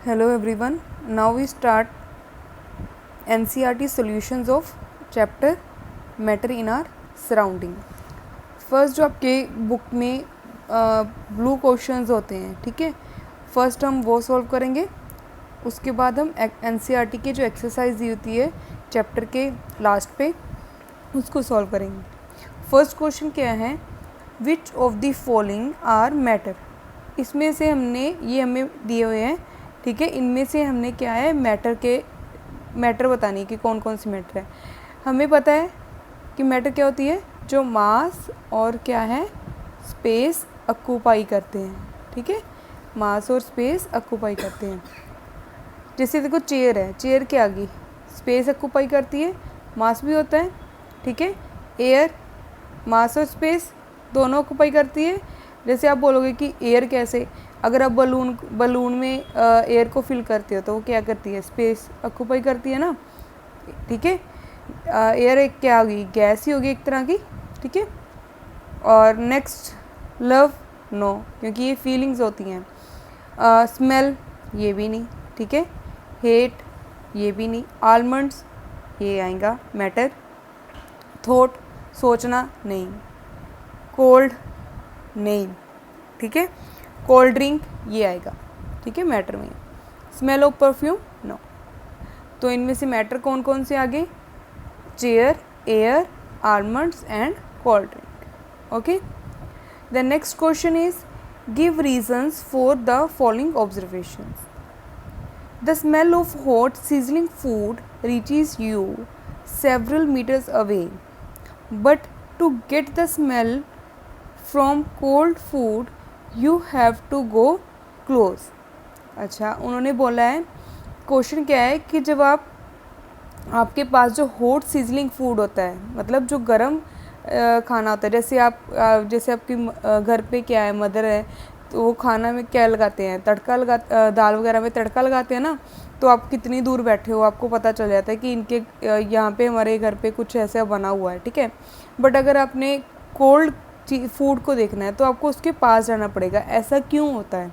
Hello everyone. Now we start NCERT solutions of chapter matter in our surrounding. First जो आपके book में blue questions होते हैं, ठीक है, फर्स्ट हम वो सॉल्व करेंगे. उसके बाद हम NCERT की जो एक्सरसाइज दी होती है चैप्टर के लास्ट पे उसको सॉल्व करेंगे. फर्स्ट क्वेश्चन क्या है, which of the following are matter. इसमें से हमने ये हमें दिए हुए हैं, ठीक है, इनमें से हमने क्या है मैटर बतानी कि कौन कौन सी मैटर है. हमें पता है कि मैटर क्या होती है, जो मास और क्या है स्पेस ऑक्यूपाई करते हैं, ठीक है, मास और स्पेस ऑक्यूपाई करते हैं. जैसे देखो चेयर है, चेयर के आगे स्पेस ऑक्यूपाई करती है, मास भी होता है, ठीक है. एयर मास और स्पेस दोनों ऑक्यूपाई करती है. जैसे आप बोलोगे कि एयर कैसे, अगर आप बलून में एयर को फिल करते हो तो वो क्या करती है, स्पेस ऑक्यूपाई करती है ना, ठीक है. एयर एक क्या होगी, गैस ही होगी एक तरह की, ठीक है. और नेक्स्ट लव, नो, क्योंकि ये फीलिंग्स होती हैं. स्मेल ये भी नहीं, ठीक है. हेट ये भी नहीं. आलमंड्स ये आएगा मैटर. थॉट सोचना नहीं. कोल्ड नहीं, ठीक है. कोल्ड ड्रिंक ये आएगा, ठीक है, मैटर में. Smell of perfume no. तो इनमें से मैटर कौन कौन से आगे, chair, air, almonds and cold drink. Okay. The next question is give reasons for the following observations. The smell of hot sizzling food reaches you several meters away, but to get the smell from cold food you have to go close. अच्छा, उन्होंने बोला है, question क्या है कि जब आपके पास जो हॉट sizzling फूड होता है, मतलब जो गर्म खाना होता है, जैसे आपकी घर पे क्या है, मदर है, तो वो खाना में क्या लगाते हैं, दाल वगैरह में तड़का लगाते हैं ना. तो आप कितनी दूर बैठे हो आपको पता चल जाता है कि इनके यहाँ पे हमारे घर पे कुछ ऐसा बना हुआ है, ठीक है. बट अगर आपने कोल्ड फूड को देखना है तो आपको उसके पास जाना पड़ेगा. ऐसा क्यों होता है,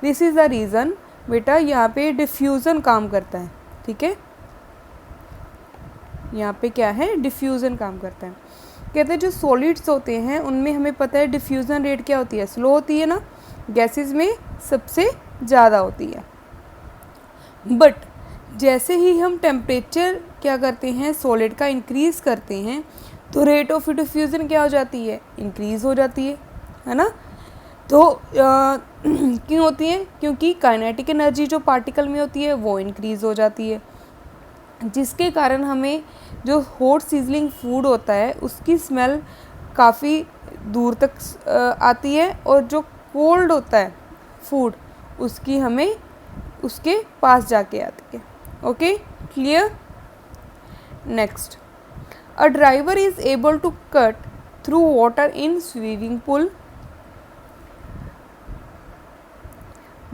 दिस इज़ द रीज़न बेटा. यहाँ पे डिफ्यूज़न काम करता है, ठीक है. यहाँ पे क्या है, डिफ्यूज़न काम करता है. कहते हैं जो सॉलिड्स होते हैं उनमें हमें पता है डिफ्यूज़न रेट क्या होती है, स्लो होती है ना. गैसेस में सबसे ज़्यादा होती है. बट जैसे ही हम टेम्परेचर क्या करते हैं, सॉलिड का इंक्रीज़ करते हैं, तो रेट ऑफ डिफ्यूज़न क्या हो जाती है, इंक्रीज़ हो जाती है ना. तो क्यों होती है, क्योंकि काइनेटिक एनर्जी जो पार्टिकल में होती है वो इंक्रीज़ हो जाती है, जिसके कारण हमें जो हॉट sizzling फूड होता है उसकी स्मेल काफ़ी दूर तक आती है, और जो कोल्ड होता है फूड उसकी हमें उसके पास जाके आती है. Okay, clear. Next, a driver is able to cut through water in swimming pool.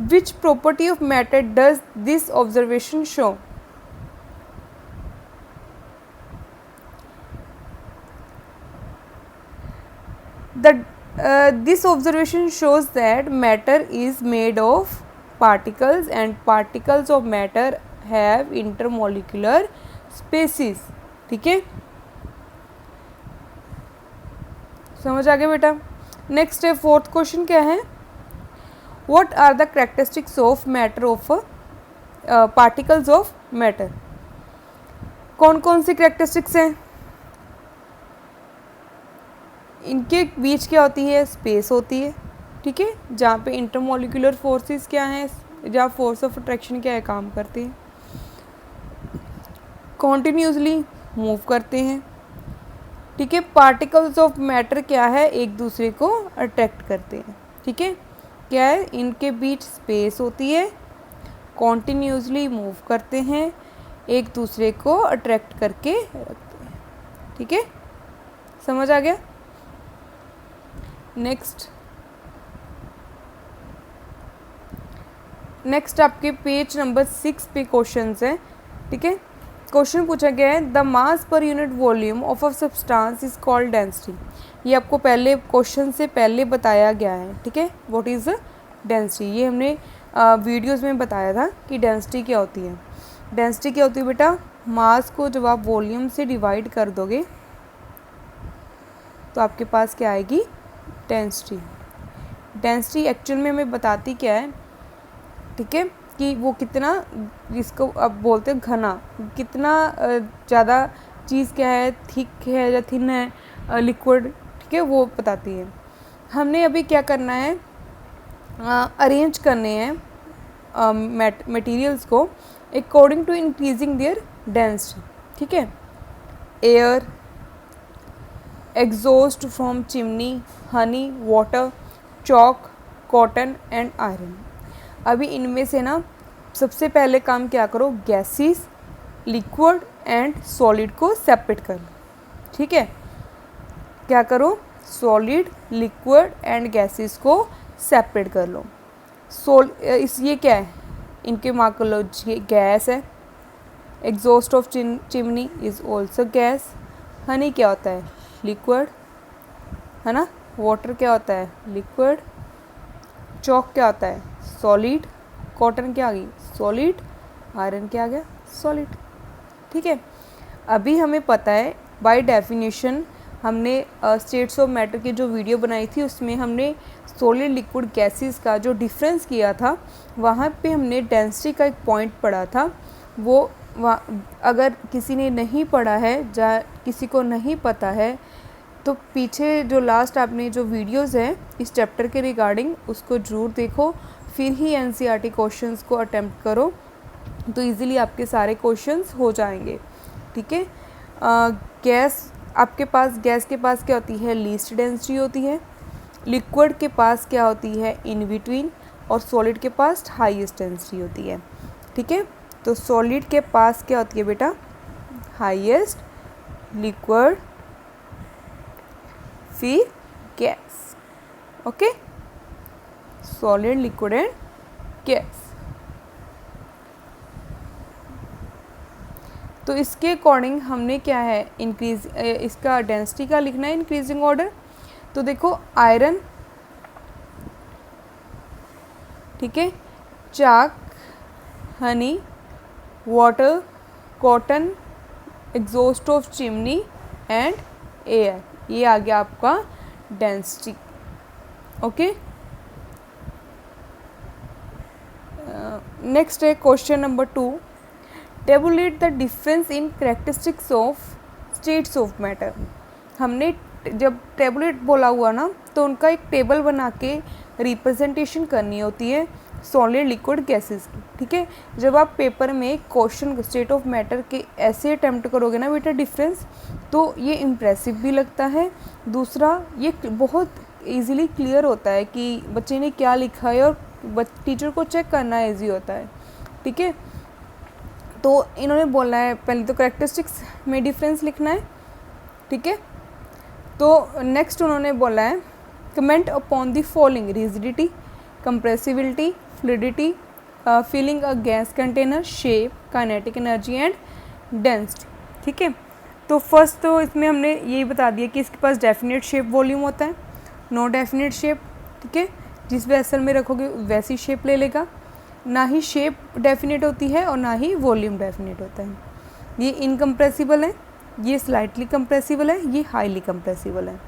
Which property of matter does this observation show. This observation shows that matter is made of particles and particles of matter have intermolecular species. ठीक है, समझ आ गया बेटा. Next है fourth question क्या है, what are the characteristics of matter of particles of matter. कौन कौन सी कैरेक्टरिस्टिक्स हैं, इनके बीच क्या होती है, स्पेस होती है, ठीक है, जहाँ पे इंटरमोलिकुलर फोर्सेस क्या हैं, जहाँ फोर्स ऑफ अट्रैक्शन क्या है, काम करते हैं, कॉन्टिन्यूसली मूव करते हैं, ठीक है. पार्टिकल्स ऑफ मैटर क्या है, एक दूसरे को अट्रैक्ट करते हैं, ठीक है. क्या है, इनके बीच स्पेस होती है, कॉन्टिन्यूसली मूव करते हैं, एक दूसरे को अट्रैक्ट करके रखते हैं, ठीक है, समझ आ गया. नेक्स्ट आपके पेज नंबर 6 पे क्वेश्चंस हैं, ठीक है. क्वेश्चन पूछा गया है, the mass per unit volume of a substance is called density. ये आपको पहले क्वेश्चन से पहले बताया गया है, ठीक है. व्हाट इज डेंसिटी, ये हमने वीडियोज़ में बताया था कि डेंसिटी क्या होती है। डेंसिटी क्या होती है बेटा, मास को जब आप वॉल्यूम से डिवाइड कर दोगे तो आपके पास क्या आएगी, डेंसिटी। डेंसिटी एक्चुअल में हमें बताती क्या है, ठीक है, कि वो कितना, जिसको अब बोलते हैं घना, कितना ज़्यादा चीज़ क्या है, थिक है या थिन है, लिक्विड, ठीक है, वो बताती है। हमने अभी क्या करना है, अरेंज करने हैं मटेरियल्स को according to increasing their density, ठीक है। Air, exhaust from chimney, honey, water, chalk, cotton and iron. अभी इनमें से ना सबसे पहले काम क्या करो, गैसेस, लिक्विड एंड सॉलिड को सेपरेट कर लो, ठीक है। क्या करो, सॉलिड, लिक्विड एंड गैसेस को सेपरेट कर लो। ये क्या है, इनके मार्क कर लो, ये गैस है। Exhaust of chimney is also gas. Honey क्या होता है, लिक्विड, है ना। वाटर क्या होता है, लिक्विड। चॉक क्या होता है, सॉलिड। कॉटन क्या आ गई, सॉलिड। आयरन क्या आ गया, सॉलिड, ठीक है। अभी हमें पता है बाय डेफिनेशन, हमने स्टेट्स ऑफ मैटर की जो वीडियो बनाई थी उसमें हमने सॉलिड, लिक्विड, गैसेस का जो डिफरेंस किया था, वहाँ पे हमने डेंसिटी का एक पॉइंट पढ़ा था। वो अगर किसी ने नहीं पढ़ा है या किसी को नहीं पता है तो पीछे जो लास्ट आपने जो वीडियोस हैं इस चैप्टर के रिगार्डिंग, उसको ज़रूर देखो, फिर ही एनसीईआरटी क्वेश्चंस को अटेम्प्ट करो, तो इजीली आपके सारे क्वेश्चंस हो जाएंगे, ठीक है। गैस, आपके पास गैस के पास क्या होती है, लीस्ट डेंसिटी होती है। लिक्विड के पास क्या होती है, इन बिटवीन। और सॉलिड के पास हाईएस्ट डेंसिटी होती है, ठीक है। तो सॉलिड के पास क्या होती है बेटा, हाईएस्ट, लिक्विड, फिर gas, okay. Solid, liquid and gas. तो इसके अकॉर्डिंग हमने क्या है, इंक्रीज, इसका डेंसिटी का लिखना है इंक्रीजिंग ऑर्डर। तो देखो, आयरन, ठीक है, chalk, honey, water, cotton, exhaust of chimney and air, ये आ गया आपका डेंसिटी, ओके। नेक्स्ट है question number 2, tabulate the difference in characteristics of states of matter. हमने जब टेबुलेट बोला हुआ ना, तो उनका एक टेबल बना के रिप्रेजेंटेशन करनी होती है सॉलिड, लिक्विड, गैसेस की, ठीक है। जब आप पेपर में क्वेश्चन स्टेट ऑफ मैटर के ऐसे अटैम्प्ट करोगे ना बेटा डिफरेंस, तो ये इम्प्रेसिव भी लगता है। दूसरा, ये बहुत इजीली क्लियर होता है कि बच्चे ने क्या लिखा है, और टीचर को चेक करना ईजी होता है, ठीक है। तो इन्होंने बोलना है पहले तो कैरेक्टरिस्टिक्स में डिफरेंस लिखना है, ठीक है। तो नेक्स्ट उन्होंने बोला है comment upon the following, rigidity, compressibility, fluidity, filling a gas container, shape, kinetic energy and density, ठीक है। तो फर्स्ट तो इसमें हमने यही बता दिया कि इसके पास डेफिनेट शेप वॉल्यूम होता है, नो डेफिनेट शेप, ठीक है, जिस वेसल में रखोगे वैसी शेप ले लेगा। ना ही शेप डेफिनेट होती है और ना ही वॉल्यूम डेफिनेट होता है। ये इनकम्प्रेसिबल है, ये स्लाइटली कंप्रेसिबल है, ये हाईली कंप्रेसिबल है।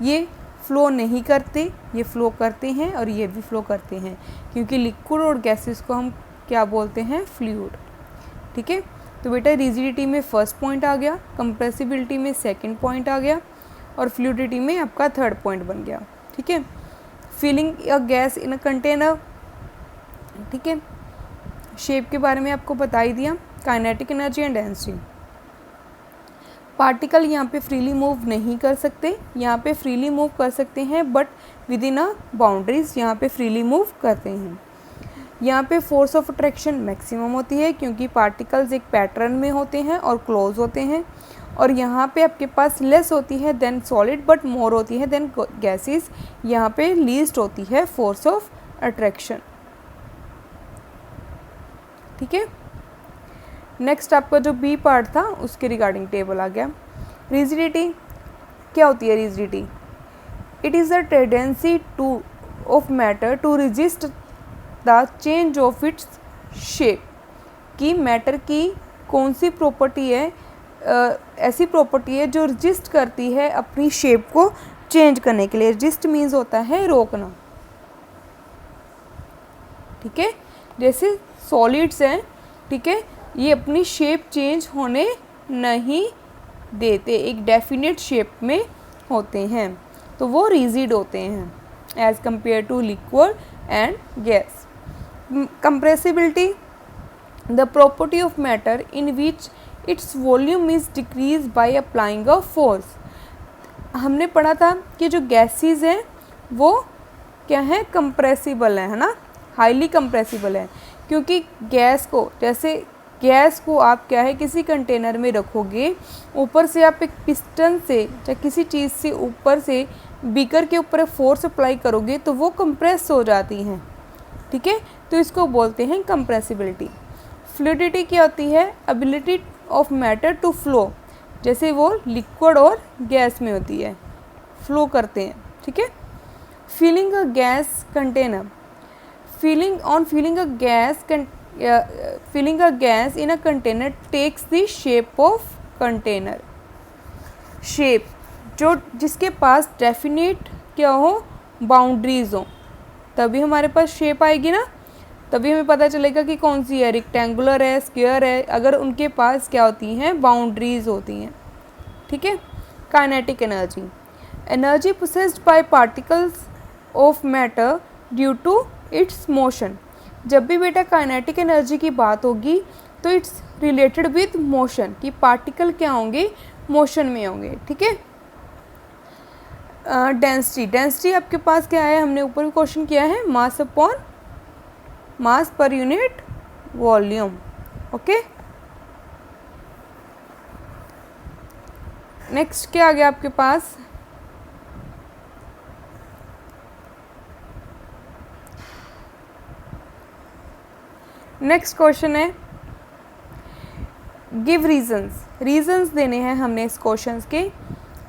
ये फ्लो नहीं करते, ये फ्लो करते हैं, और ये भी फ्लो करते हैं, क्योंकि लिक्विड और गैसेस को हम क्या बोलते हैं, फ्लूइड, ठीक है। तो बेटा रिजिडिटी में फर्स्ट पॉइंट आ गया, कंप्रेसिबिलिटी में सेकंड पॉइंट आ गया, और फ्लूइडिटी में आपका थर्ड पॉइंट बन गया, ठीक है। Filling a gas in a container, ठीक है। शेप के बारे में आपको बता ही दिया। Kinetic energy and density, particle यहाँ पे फ्रीली मूव नहीं कर सकते, यहाँ पे फ्रीली मूव कर सकते हैं but with in a boundaries यहाँ पे फ्रीली मूव करते हैं। यहाँ पे फोर्स ऑफ अट्रैक्शन मैक्सिमम होती है क्योंकि पार्टिकल्स एक पैटर्न में होते हैं और क्लोज होते हैं, और यहाँ पे आपके पास लेस होती है देन सॉलिड बट मोर होती है देन गैसेस, यहाँ पे लीस्ट होती है फोर्स ऑफ अट्रैक्शन, ठीक है। नेक्स्ट आपका जो बी पार्ट था उसके रिगार्डिंग टेबल आ गया। रिजिडिटी क्या होती है, rigidity, it is a tendency to of matter to resist the change of its shape, कि मैटर की कौन सी प्रॉपर्टी है, ऐसी प्रॉपर्टी है जो रजिस्ट करती है अपनी शेप को चेंज करने के लिए। रजिस्ट मीन्स होता है रोकना, ठीक है। जैसे सॉलिड्स हैं, ठीक है, ये अपनी शेप चेंज होने नहीं देते, एक डेफिनेट शेप में होते हैं, तो वो रिजिड होते हैं as compare to liquid and gas. Compressibility, the property of matter in which its volume is decrease by applying a force. हमने पढ़ा था कि जो गैसेस हैं वो क्या है, कंप्रेसिबल है ना, हाईली कंप्रेसिबल है, क्योंकि गैस को, जैसे गैस को आप क्या है किसी कंटेनर में रखोगे, ऊपर से आप एक पिस्टन से या किसी चीज़ से ऊपर से बीकर के ऊपर फोर्स अप्लाई करोगे तो वो कंप्रेस हो जाती हैं, ठीक है, तो इसको बोलते हैं कंप्रेसिबिलिटी। फ्लूइडिटी क्या होती है, ability of matter to flow, जैसे वो लिक्विड और गैस में होती है, फ्लो करते हैं, ठीक है। Feeling a gas container, filling a gas in a container takes the shape of container। Shape जो जिसके पास डेफिनेट क्या हो, बाउंड्रीज हो, तभी हमारे पास शेप आएगी ना, तभी हमें पता चलेगा कि कौन सी है, रेक्टेंगुलर है, स्क्वायर है, अगर उनके पास क्या होती हैं, बाउंड्रीज होती हैं, ठीक है। Kinetic energy, energy possessed by particles of matter due to its motion. जब भी बेटा काइनेटिक एनर्जी की बात होगी तो इट्स रिलेटेड विद मोशन, कि पार्टिकल क्या होंगे, मोशन में होंगे, ठीक है। डेंसिटी, डेंसिटी आपके पास क्या है, हमने ऊपर भी क्वेश्चन किया है, mass upon mass per unit volume, okay. Next क्या आ गया आपके पास, नेक्स्ट क्वेश्चन है गिव रीजंस, रीजंस देने हैं हमने इस क्वेश्चन के।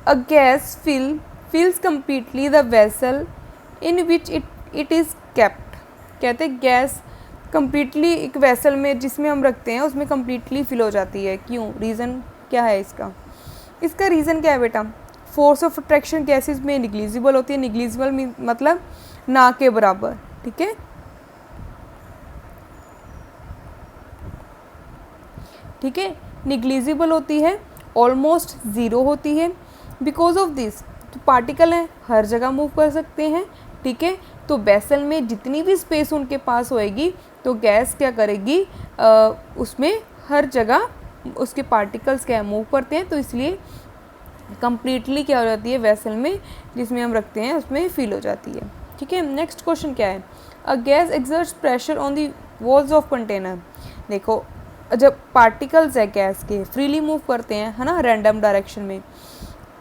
A gas fills completely the vessel in which it is kept, कहते हैं गैस कम्प्लीटली एक वेसल में जिसमें हम रखते हैं उसमें कम्प्लीटली फिल हो जाती है, क्यों, रीज़न क्या है इसका, इसका रीज़न क्या है बेटा, फोर्स ऑफ अट्रैक्शन गैसेस में निग्लिजिबल होती है, निग्लिजिबल मतलब ना के बराबर, ठीक है, ठीक है, निग्लिजिबल होती है, ऑलमोस्ट ज़ीरो होती है। बिकॉज ऑफ दिस, तो पार्टिकल हैं हर जगह मूव कर सकते हैं, ठीक है, तो वेसल में जितनी भी स्पेस उनके पास होएगी तो गैस क्या करेगी, उसमें हर जगह उसके पार्टिकल्स क्या मूव करते हैं, तो इसलिए कंप्लीटली क्या हो जाती है वेसल में जिसमें हम रखते हैं उसमें फिल हो जाती है, ठीक है। नेक्स्ट क्वेश्चन क्या है, a gas exerts pressure on the walls of container. देखो जब पार्टिकल्स है गैस के फ्रीली मूव करते हैं, है ना, रैंडम डायरेक्शन में,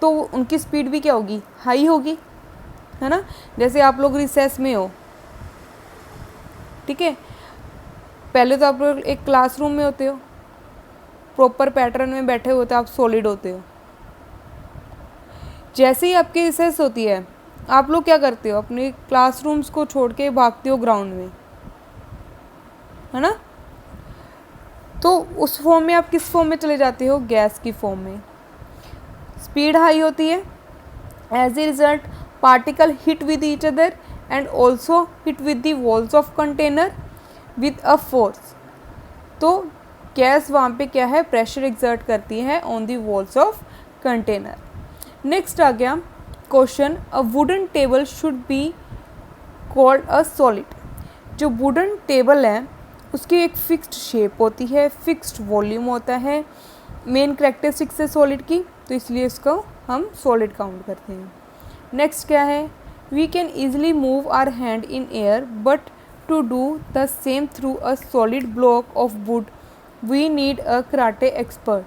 तो उनकी स्पीड भी क्या होगी, हाई होगी, है ना। जैसे आप लोग रिसेस में हो, ठीक है, पहले तो आप लोग एक क्लासरूम में होते हो, प्रॉपर पैटर्न में बैठे होते हो, आप सॉलिड होते हो। जैसे ही आपकी रिसेस होती है आप लोग क्या करते हो, अपने क्लासरूम्स को छोड़ के भागते हो ग्राउंड में, है ना, तो उस फॉर्म में आप किस फॉर्म में चले जाते हो, गैस की फॉर्म में। स्पीड हाई होती है, as a result particle hit with each other and also hit with the walls of container with a force. तो गैस वहाँ पे क्या है, प्रेशर एक्सर्ट करती है on the walls of container. Next आ गया question, a wooden table should be called a solid. जो वुडन टेबल है उसकी एक फिक्स्ड शेप होती है, फिक्स्ड वॉल्यूम होता है, मेन करेक्टरिस्टिक्स है सॉलिड की, तो इसलिए इसको हम सॉलिड काउंट करते हैं। नेक्स्ट क्या है, we can easily move our hand in air but to do the same through a solid block of wood we need a karate expert.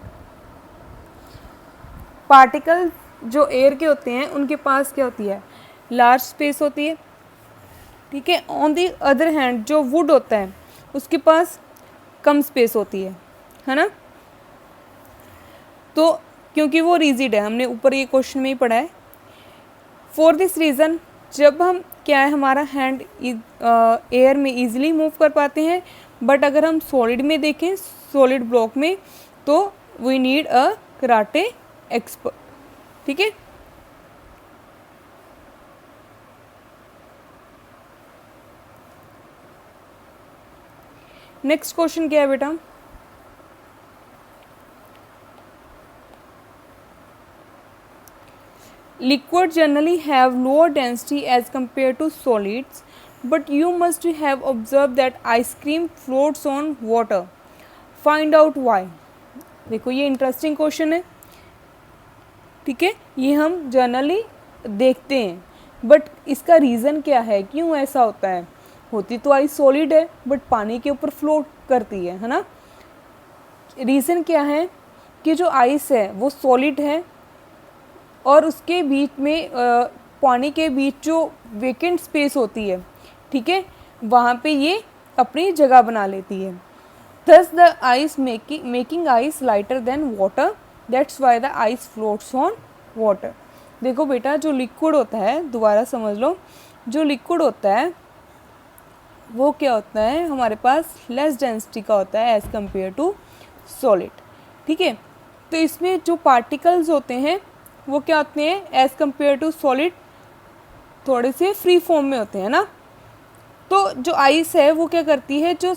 Particle जो एयर के होते हैं उनके पास क्या होती है, लार्ज स्पेस होती है, ठीक है। ऑन दी अदर हैंड जो वुड होता है उसके पास कम स्पेस होती है ना, तो क्योंकि वो रिजिड है, हमने ऊपर ये क्वेश्चन में ही पढ़ा है। फॉर दिस रीज़न जब हम क्या है, हमारा हैंड एयर में इजीली मूव कर पाते हैं, बट अगर हम सॉलिड में देखें, सॉलिड ब्लॉक में, तो we need a karate expert. ठीक है, नेक्स्ट क्वेश्चन क्या है बेटा, liquid generally have lower density as compared to solids, but you must have observed that ice cream floats on water. Find out why. देखो ये interesting question है, ठीक है, ये हम जनरली देखते हैं, बट इसका रीज़न क्या है, क्यों ऐसा होता है। होती तो आइस सॉलिड है, बट पानी के ऊपर फ्लोट करती है ना। रीज़न क्या है कि जो आइस है वो सॉलिड है, और उसके बीच में पानी के बीच जो वेकेंट स्पेस होती है, ठीक है, वहाँ पे ये अपनी जगह बना लेती है। Thus the ice making ice lighter than water, that's why the ice floats on water. देखो बेटा, जो लिक्विड होता है, दोबारा समझ लो, जो लिक्विड होता है वो क्या होता है, हमारे पास लेस डेंसिटी का होता है एज़ कम्पेयर टू सॉलिड। ठीक है, तो इसमें जो पार्टिकल्स होते हैं वो क्या होते हैं, एज़ कम्पेयर टू सॉलिड थोड़े से फ्री फॉर्म में होते हैं ना। तो जो आइस है वो क्या करती है, जो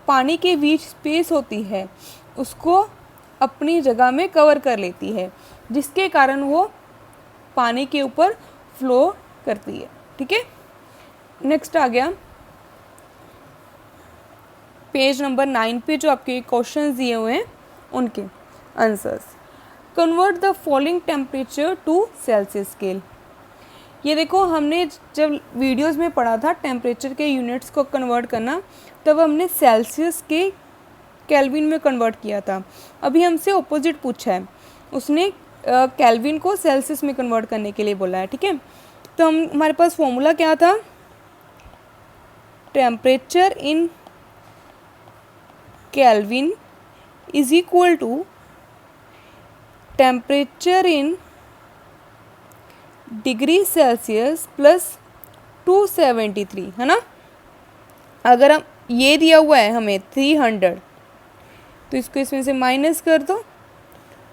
पानी के बीच स्पेस होती है उसको अपनी जगह में कवर कर लेती है, जिसके कारण वो पानी के ऊपर फ्लो करती है। ठीक है, नेक्स्ट आ गया पेज नंबर 9 पे जो आपके क्वेश्चंस दिए हुए हैं उनके answers. Convert the following temperature to Celsius scale. ये देखो, हमने जब वीडियोस में पढ़ा था टेम्परेचर के यूनिट्स को कन्वर्ट करना, तब हमने सेल्सियस के केल्विन में कन्वर्ट किया था। अभी हमसे ऑपोजिट पूछा है, उसने केल्विन को सेल्सियस में कन्वर्ट करने के लिए बोला है। ठीक है, तो हमारे पास फॉर्मूला क्या था, temperature in Kelvin is equal to temperature in degree Celsius plus 273, है ना। अगर हम ये दिया हुआ है हमें 300, तो इसको इसमें से माइनस कर दो,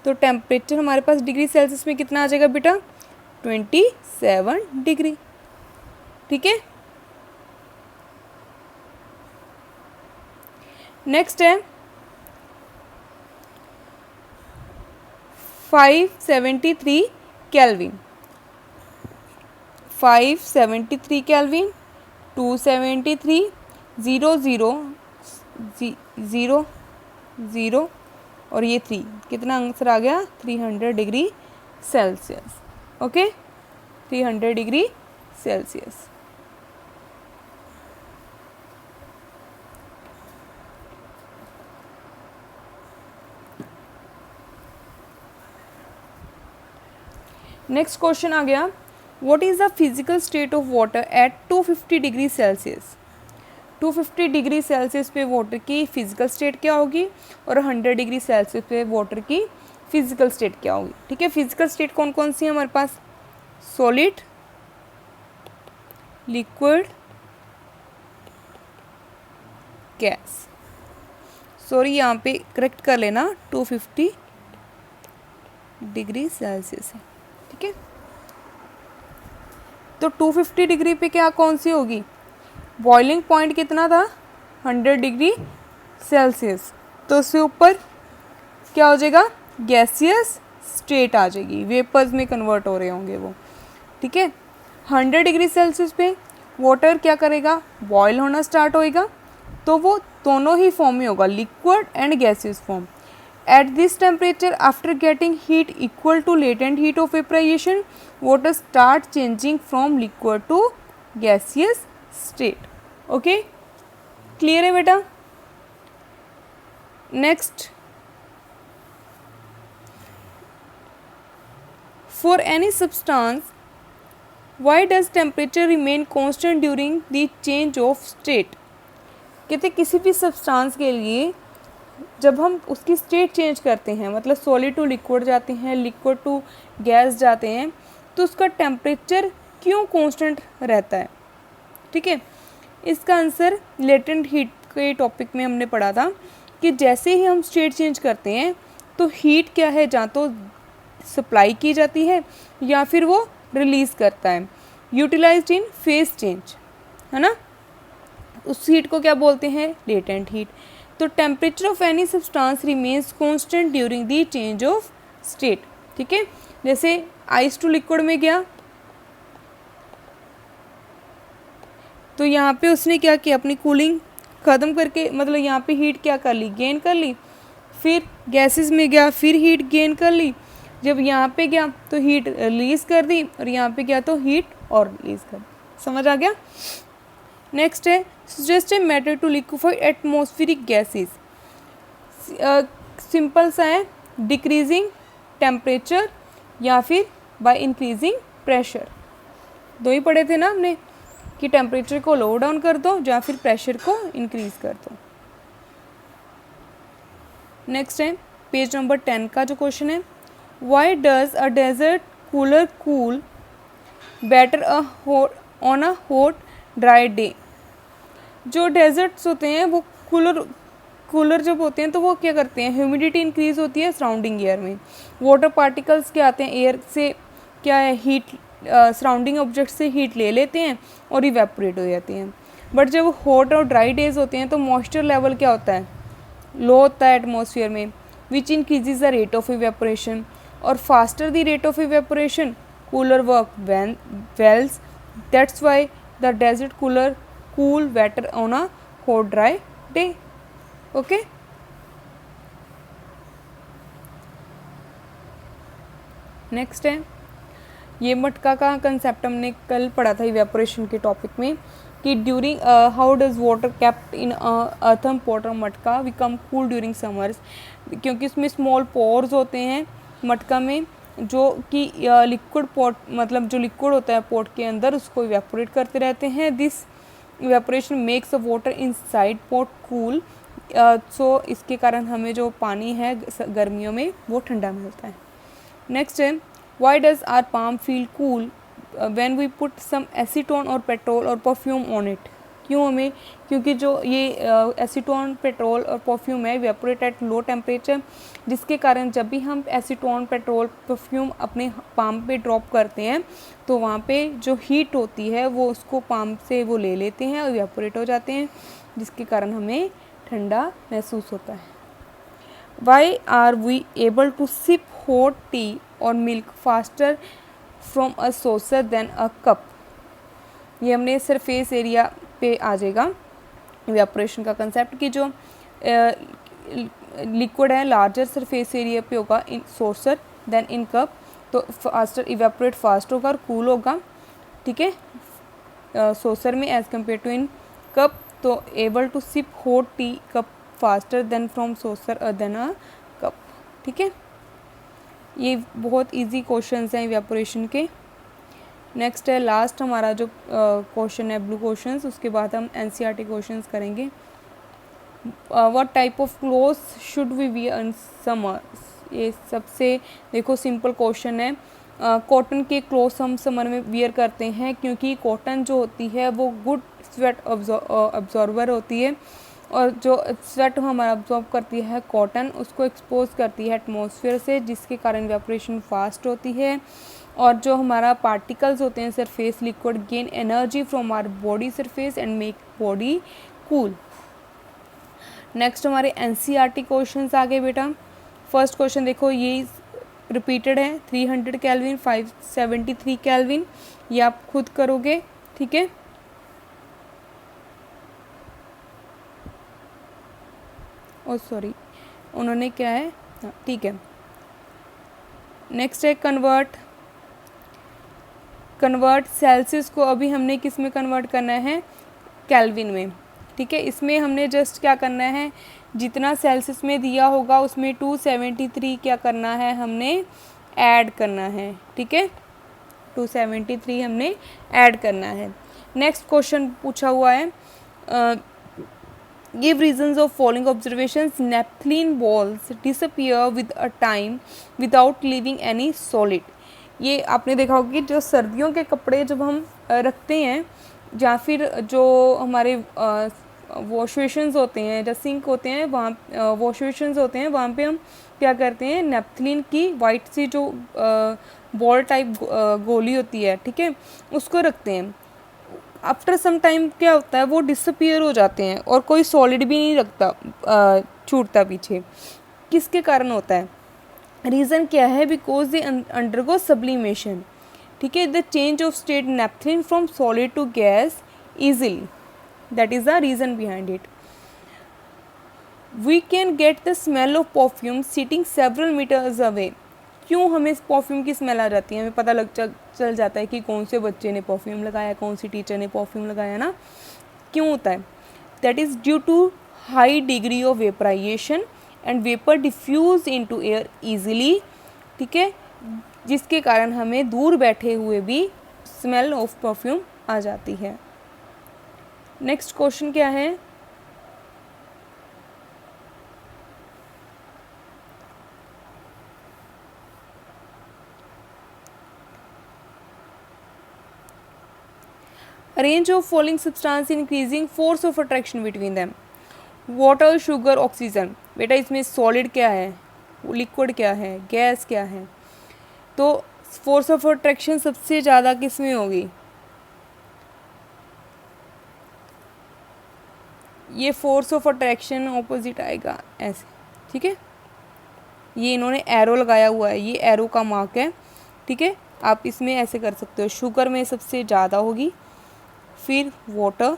तो टेम्परेचर हमारे पास डिग्री सेल्सियस में कितना आ जाएगा बेटा, 27 डिग्री। ठीक है, नेक्स्ट है 573 केल्विन, 573 केल्विन, 273, 0 0 0 0 और ये 3, कितना आंसर आ गया, 300 degree Celsius. Okay, 300 degree Celsius. Next question आ गया, what is the physical state of water at 250 degree Celsius. 250 degree Celsius पे वाटर की फिजिकल स्टेट क्या होगी, और 100 डिग्री सेल्सियस पे वाटर की फिजिकल स्टेट क्या होगी। ठीक है, फिजिकल स्टेट कौन कौन सी है हमारे पास, सॉलिड, लिक्विड, गैस। सॉरी, यहाँ पे करेक्ट कर लेना, 250 डिग्री सेल्सियस है। ठीक है, तो 250 डिग्री पे क्या कौन सी होगी, बॉइलिंग पॉइंट कितना था, 100 डिग्री सेल्सियस, तो उससे ऊपर क्या हो जाएगा, गैसियस स्टेट आ जाएगी, वेपर्स में कन्वर्ट हो रहे होंगे वो। ठीक है, 100 डिग्री सेल्सियस पे वाटर क्या करेगा, बॉयल होना स्टार्ट होएगा, तो वो दोनों ही फॉर्म में होगा, liquid and gaseous form. At this temperature, after getting heat equal to latent heat of vaporization, water starts changing from liquid to gaseous state. Okay, clear है बेटा। Next, for any substance, why does temperature remain constant during the change of state? कहते किसी भी substance के लिए जब हम उसकी स्टेट चेंज करते हैं, मतलब सॉलिड टू लिक्विड जाते हैं, लिक्विड टू गैस जाते हैं, तो उसका टेम्परेचर क्यों कांस्टेंट रहता है। ठीक है। इसका आंसर लेटेंट हीट के टॉपिक में हमने पढ़ा था कि जैसे ही हम स्टेट चेंज करते हैं तो हीट क्या है, जहाँ तो सप्लाई की जाती है या फिर वो रिलीज़ करता है, यूटिलाइज्ड इन फेज चेंज, है ना। उस हीट को क्या बोलते हैं, लेटेंट हीट। तो temperature of any substance remains constant during the change of state, ठीक है। जैसे आइस टू लिक्विड में गया तो यहाँ पे उसने क्या किया, अपनी कूलिंग ख़त्म करके, मतलब यहाँ पे हीट क्या कर ली, गेन कर ली। फिर गैसेस में गया, फिर हीट गेन कर ली। जब यहाँ पे गया तो हीट रिलीज़ कर दी, और यहाँ पे गया तो हीट और रिलीज़ कर दी। समझ आ गया। नेक्स्ट है suggest a matter to liquefy atmospheric gases. Simple सा है, डिक्रीजिंग टेम्परेचर या फिर बाय इंक्रीजिंग प्रेशर। दो ही पढ़े थे ना हमने कि टेम्परेचर को लो डाउन कर दो या फिर प्रेशर को इंक्रीज कर दो। नेक्स्ट है पेज नंबर 10 का जो क्वेश्चन है, why does a desert cooler cool better on a hot dry day. जो डेजर्ट्स होते हैं वो कूलर जब होते हैं तो वो क्या करते हैं, ह्यूमिडिटी इंक्रीज होती है सराउंडिंग एयर में, वाटर पार्टिकल्स क्या आते हैं एयर से, क्या है हीट सराउंडिंग ऑब्जेक्ट से हीट ले लेते हैं और इवेपोरेट हो जाती हैं। बट जब हॉट और ड्राई डेज होते हैं तो मॉइस्चर लेवल क्या होता है, लो होता है एटमॉस्फेयर में, which increases the rate of evaporation. और faster the rate of evaporation cooler work wells, that's why the desert cooler cool better on a hot dry day. Okay, next है ये मटका का कंसेप्ट हमने कल पढ़ा था इवेपोरेशन के टॉपिक में कि during how does water kept in earthen pot और मटका बिकम कूल ड्यूरिंग समर्स। क्योंकि इसमें स्मॉल पोर्स होते हैं मटका में जो कि लिक्विड पॉट, मतलब जो लिक्विड होता है पॉट के अंदर उसको इवेपोरेट करते रहते हैं। This evaporation makes the water inside pot cool. So इसके कारण हमें जो पानी है गर्मियों में वो ठंडा मिलता है। नेक्स्ट है why does our palm feel cool when we put some acetone or petrol or perfume on it। क्यों हमें, क्योंकि जो ये एसीटोन पेट्रोल और परफ्यूम है इवेपोरेट एट लो टेम्परेचर, जिसके कारण जब भी हम एसीटोन पेट्रोल परफ्यूम अपने पाम पे ड्रॉप करते हैं तो वहाँ पे जो हीट होती है वो उसको पाम से वो ले लेते हैं और इवेपोरेट हो जाते हैं, जिसके कारण हमें ठंडा महसूस होता है। Why are we able to sip hot tea or milk faster from a saucer than a cup। ये हमने सरफेस एरिया पे आ जाएगा इवेपोरेशन का कंसेप्ट कि जो लिक्विड है लार्जर सरफेस एरिया पे होगा in saucer than in cup, तो फास्टर इवेपोरेट फास्ट होगा और कूल होगा, ठीक है, सोर्सर में as compare to in cup. तो able to sip hot tea cup faster than from saucer than a cup, ठीक है। ये बहुत इजी क्वेश्चंस हैं इवेपोरेशन के। नेक्स्ट है लास्ट हमारा जो क्वेश्चन है ब्लू क्वेश्चंस, उसके बाद हम एनसीईआरटी क्वेश्चंस करेंगे। What type of clothes should we wear in summer. ये सबसे देखो सिंपल क्वेश्चन है। कॉटन के क्लोथ्स हम समर में वियर करते हैं क्योंकि कॉटन जो होती है वो गुड स्वेट अब्जॉर्बर होती है, और जो स्वेट हमारा अब्जॉर्ब करती है कॉटन उसको एक्सपोज करती है एटमॉस्फेयर से, जिसके कारण इवेपोरेशन फास्ट होती है। और जो हमारा पार्टिकल्स होते हैं surface liquid gain energy from our body surface and make body cool. Next हमारे एनसीईआरटी क्वेश्चंस आ गए बेटा। फर्स्ट क्वेश्चन देखो ये रिपीटेड है 300 केल्विन 573 केल्विन, ये आप खुद करोगे, ठीक है। ओ सॉरी उन्होंने क्या है, ठीक है। नेक्स्ट है कन्वर्ट सेल्सियस को अभी हमने किस में कन्वर्ट करना है, केल्विन में, ठीक है। इसमें हमने जस्ट क्या करना है, जितना सेल्सियस में दिया होगा उसमें 273 क्या करना है, हमने ऐड करना है, ठीक है। 273 हमने ऐड करना है। नेक्स्ट क्वेश्चन पूछा हुआ है give reasons of following observations. Naphthalene balls disappear with a time without leaving any solid. ये आपने देखा होगा कि जो सर्दियों के कपड़े जब हम रखते हैं या फिर जो हमारे वॉश बेसिन्स होते हैं या सिंक होते हैं, वहाँ वॉश बेसिन्स होते हैं, वहाँ पे हम क्या करते हैं, नेपथलीन की वाइट सी जो बॉल टाइप गोली होती है, ठीक है, उसको रखते हैं। आफ्टर सम टाइम क्या होता है, वो डिसअपियर हो जाते हैं और कोई सॉलिड भी नहीं रखता, छूटता पीछे। किसके कारण होता है, रीज़न क्या है, बिकॉज दे अंडरगो सब्लिमेशन, ठीक है, the change of state naphthalene from solid to gas easily, that is the reason behind it. We can get the smell of perfume sitting several meters away. क्यों हमें perfume की smell आ जाती है, हमें पता चल जाता है कि कौन से बच्चे ने परफ्यूम लगाया, कौन सी टीचर ने परफ्यूम लगाया ना, क्यों होता है, that is due to high degree of vaporisation and vapour diffuse into air easily, ठीक है, जिसके कारण हमें दूर बैठे हुए भी स्मेल ऑफ परफ्यूम आ जाती है। नेक्स्ट क्वेश्चन क्या है, arrange of following substance increasing force of attraction between them, water, sugar, oxygen. बेटा इसमें सॉलिड क्या है, लिक्विड क्या है, गैस क्या है, तो फोर्स ऑफ अट्रैक्शन सबसे ज़्यादा किस में होगी, ये फोर्स ऑफ अट्रैक्शन ऑपोजिट आएगा ऐसे, ठीक है, ये इन्होंने एरो लगाया हुआ है, ये एरो का मार्क है, ठीक है, आप इसमें ऐसे कर सकते हो, शुगर में सबसे ज़्यादा होगी, फिर वाटर,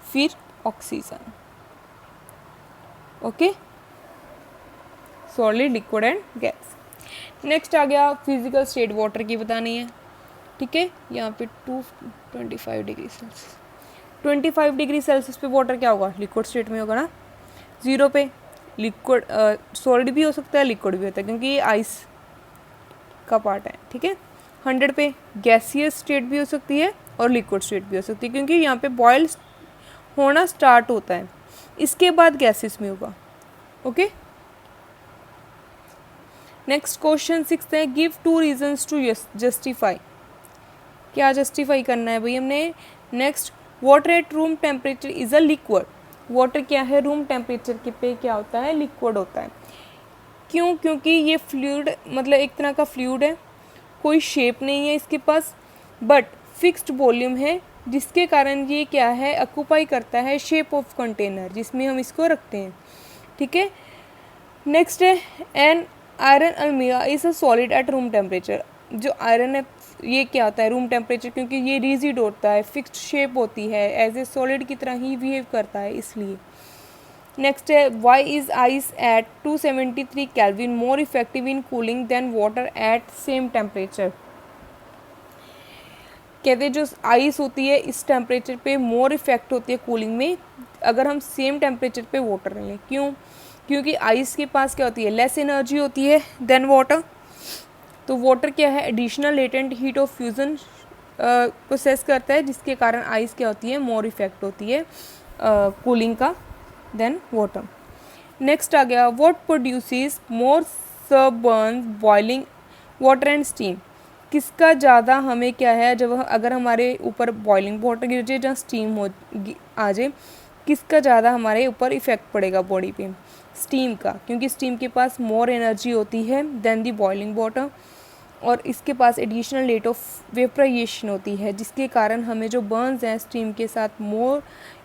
फिर oxygen, okay, solid, liquid and gas. Next आ गया फिजिकल स्टेट वाटर की बतानी है, ठीक है, यहाँ पे 225 डिग्री सेल्सियस, 25 डिग्री सेल्सियस पे वाटर क्या होगा, लिक्विड स्टेट में होगा ना, 0 पे लिक्विड, सॉलिड भी हो सकता है, लिक्विड भी होता है, क्योंकि ये आइस का पार्ट है, ठीक है। 100 पे गैसियस स्टेट भी हो सकती है और लिक्विड स्टेट भी हो सकती है, क्योंकि यहाँ पे बॉयल होना स्टार्ट होता है, इसके बाद गैसेस में होगा, ओके। नेक्स्ट क्वेश्चन 6 है, गिव 2 रीजंस टू जस्टिफाई, क्या जस्टिफाई करना है भाई हमने। Next, water at room temperature is a liquid, water क्या है, रूम टेम्परेचर के पे क्या होता है, लिक्विड होता है, क्यों, क्योंकि ये फ्लूइड, मतलब एक तरह का फ्लूइड है, कोई शेप नहीं है इसके पास, बट फिक्स्ड वॉल्यूम है, जिसके कारण ये क्या है, ऑक्यूपाई करता है शेप ऑफ कंटेनर जिसमें हम इसको रखते हैं, ठीक है। नेक्स्ट है, एन आयरन अलमीरा is a solid at room temperature, जो आयरन है ये क्या होता है, रूम टेम्परेचर, क्योंकि ये रिजिड होता है, फिक्स्ड शेप होती है, एज ए सॉलिड की तरह ही बिहेव करता है, इसलिए। नेक्स्ट है, why is ice at 273 Kelvin more effective in cooling than water at same temperature, कहते हैं जो आइस होती है इस टेम्परेचर पे मोर इफेक्ट होती है कूलिंग में, अगर हम सेम टेम्परेचर पे वाटर लें, क्यों, क्योंकि आइस के पास क्या होती है, लेस एनर्जी होती है देन वाटर, तो वाटर क्या है, additional latent heat of fusion process करता है, जिसके कारण आइस क्या होती है, मोर इफेक्ट होती है कूलिंग का देन वाटर। नेक्स्ट आ गया, what produces more severe burn boiling water and steam, किसका ज़्यादा हमें क्या है, जब अगर हमारे ऊपर बॉइलिंग वाटर गिर जाए या स्टीम हो आ जाए, किसका ज़्यादा हमारे ऊपर इफ़ेक्ट पड़ेगा बॉडी पे, स्टीम का, क्योंकि स्टीम के पास मोर एनर्जी होती है देन दी बॉइलिंग वाटर, और इसके पास एडिशनल रेट ऑफ वेपराइजेशन होती है, जिसके कारण हमें जो बर्न्स हैं स्टीम के साथ मोर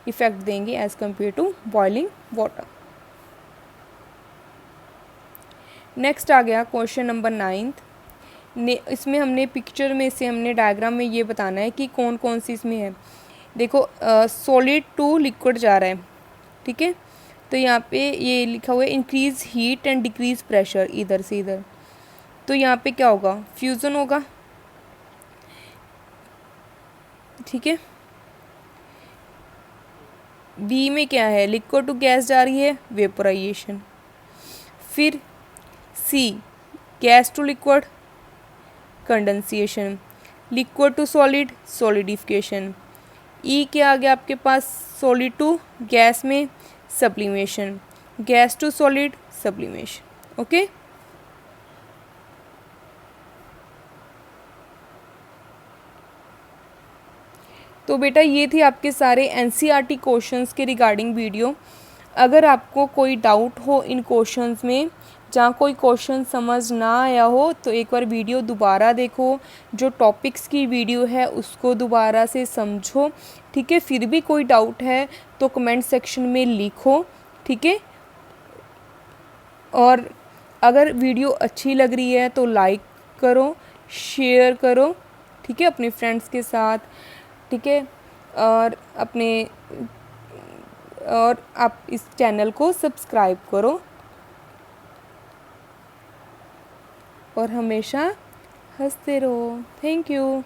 इफ़ेक्ट देंगे as compare to boiling water. Next आ गया क्वेश्चन नंबर 9, इसमें हमने पिक्चर में से हमने डायग्राम में ये बताना है कि कौन कौन सी इसमें है। देखो सॉलिड टू लिक्विड जा रहा है, ठीक है, तो यहाँ पे ये लिखा हुआ है increase heat and decrease pressure, इधर से इधर, तो यहाँ पे क्या होगा, फ्यूज़न होगा, ठीक है। बी में क्या है, लिक्विड टू गैस जा रही है, वेपोराइजेशन। फिर C, gas to liquid, condensation. Liquid to solid, solidification. E क्या आ गया आपके पास, सॉलिड टू गैस में sublimation, gas to solid sublimation, okay. तो बेटा ये थी आपके सारे एनसीईआरटी क्वेश्चंस के रिगार्डिंग वीडियो। अगर आपको कोई डाउट हो इन क्वेश्चंस में, जहाँ कोई क्वेश्चन समझ ना आया हो, तो एक बार वीडियो दोबारा देखो, जो टॉपिक्स की वीडियो है उसको दोबारा से समझो, ठीक है। फिर भी कोई डाउट है तो कमेंट सेक्शन में लिखो, ठीक है। और अगर वीडियो अच्छी लग रही है तो लाइक करो, शेयर करो, ठीक है, अपने फ्रेंड्स के साथ, ठीक है। और आप इस चैनल को सब्सक्राइब करो और हमेशा हंसते रहो। Thank you.